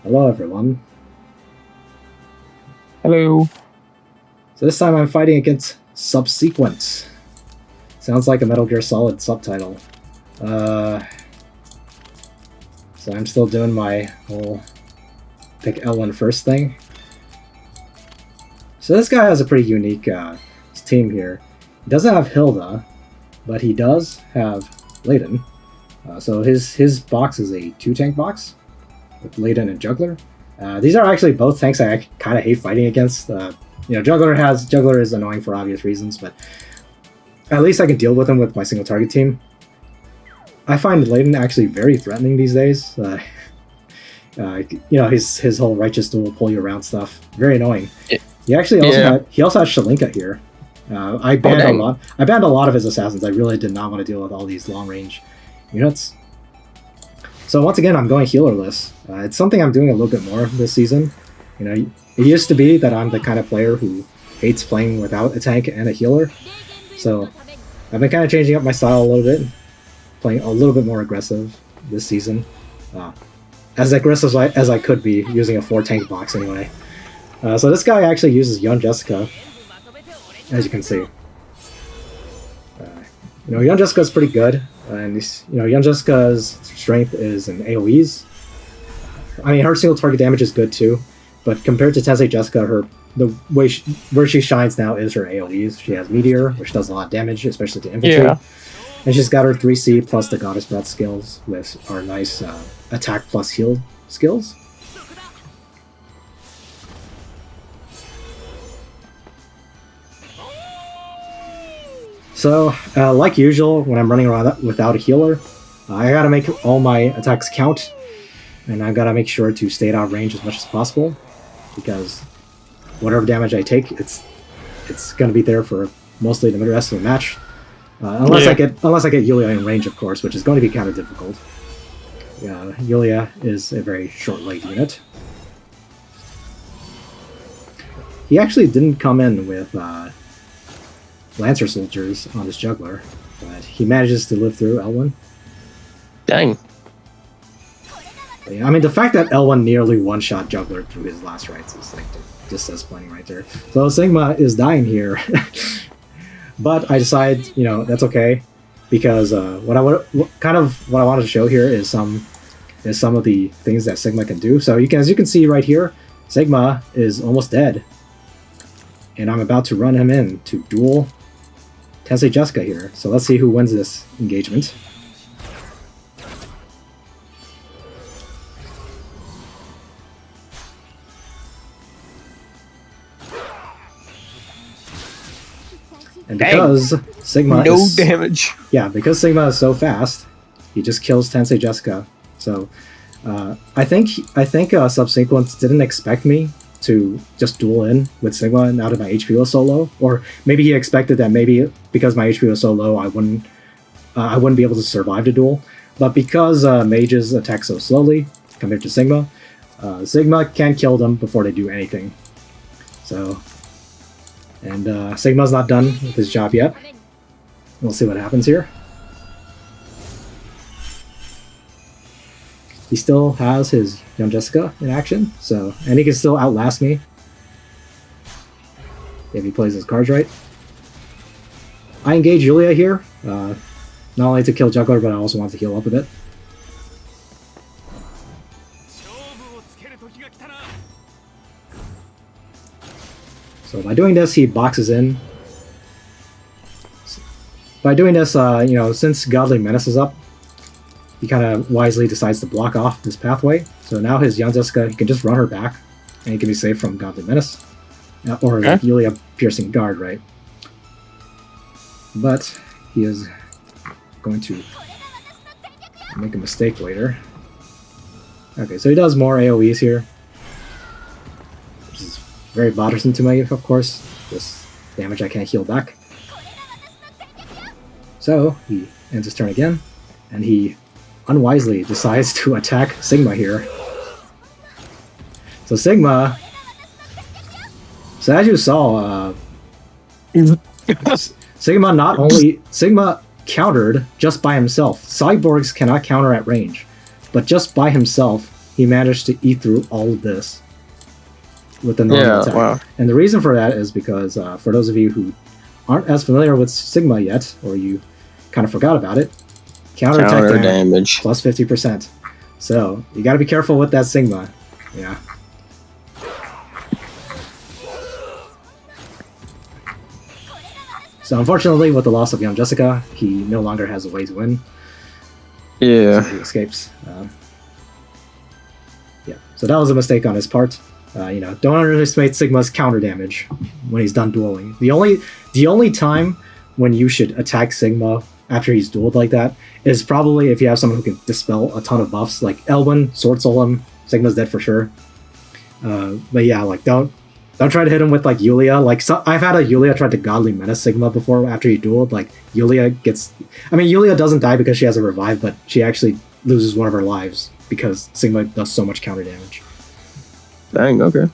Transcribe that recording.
Hello, everyone. Hello. So this time I'm fighting against Subsequent. Sounds like a Metal Gear Solid subtitle. So I'm still doing my whole pick L1 first thing. So this guy has a pretty unique team here. He doesn't have Hilda, but he does have Layden. So his box is a 2-tank box with Layden and Juggler. These are actually both tanks I kind of hate fighting against. Juggler is annoying for obvious reasons, but at least I can deal with him with my single target team. I find Layden actually very threatening these days. His whole righteous duel pull you around stuff, very annoying. He actually also has Shalinka here. I banned a lot of his assassins. I really did not want to deal with all these long range units. So once again, I'm going healerless. It's something I'm doing a little bit more this season. It used to be that I'm the kind of player who hates playing without a tank and a healer. So I've been kind of changing up my style a little bit, playing a little bit more aggressive this season. As aggressive as I could be, using a 4-tank box anyway. So this guy actually uses Young Jessica, as you can see. Young Jessica's pretty good, and Young Jessica's strength is in AoEs. I mean, her single target damage is good too, but compared to Tensei Jessica, where she shines now is her AoEs. She has Meteor, which does a lot of damage, especially to infantry. Yeah. And she's got her 3C plus the Goddess Breath skills, which are nice attack plus heal skills. So, like usual, when I'm running around without a healer, I gotta make all my attacks count, and I've gotta make sure to stay out of range as much as possible, because whatever damage I take, it's gonna be there for mostly the rest of the match, unless I get Yulia in range, of course, which is going to be kind of difficult. Yulia is a very short-legged unit. He actually didn't come in with Lancer soldiers on his Juggler, but he manages to live through L1. Dang. I mean, the fact that L1 nearly one-shot Juggler through his last rites is like just says plenty right there. So Sigma is dying here, but I decide that's okay, because what I wanted to show here is some of the things that Sigma can do. So as you can see right here, Sigma is almost dead, and I'm about to run him in to duel Tensei Jessica here. So let's see who wins this engagement. And because Sigma damage. Yeah, because Sigma is so fast, he just kills Tensei Jessica. So I think Subsequent didn't expect me to just duel in with Sigma now that my HP was so low, or maybe he expected that maybe because my HP was so low I wouldn't be able to survive the duel. But because mages attack so slowly compared to Sigma, Sigma can kill them before they do anything. So, and Sigma's not done with his job yet. We'll see what happens here. He still has his Young Jessica in action, and he can still outlast me if he plays his cards right. I engage Yulia here, not only to kill Juggler, but I also want to heal up a bit. So by doing this, he boxes in. By doing this, since Godly Menace is up, he kind of wisely decides to block off this pathway. So now his Young Jessica, he can just run her back, and he can be safe from Godly Menace. Or like Yulia Piercing Guard, right? But he is going to make a mistake later. Okay, so he does more AoEs here, which is very bothersome to me, of course. This damage I can't heal back. So he ends his turn again, and he unwisely decides to attack Sigma here. So Sigma, as you saw, Sigma countered just by himself. Cyborgs cannot counter at range, but just by himself, he managed to eat through all of this with the normal attack. Wow. And the reason for that is because for those of you who aren't as familiar with Sigma yet, or you kind of forgot about it, counter attack damage plus 50%. So you got to be careful with that Sigma. Yeah. So unfortunately, with the loss of young Jessica, he no longer has a way to win. Yeah. So he escapes. Yeah. So that was a mistake on his part. Don't underestimate Sigma's counter damage when he's done dueling. The only time when you should attack Sigma after he's dueled like that is probably if you have someone who can dispel a ton of buffs, like Elwyn, Sword Soul him, Sigma's dead for sure. But yeah, like don't try to hit him with like Yulia. Like I've had a Yulia try to Godly Menace Sigma before after he dueled. Like Yulia doesn't die because she has a revive, but she actually loses one of her lives because Sigma does so much counter damage. Dang, okay.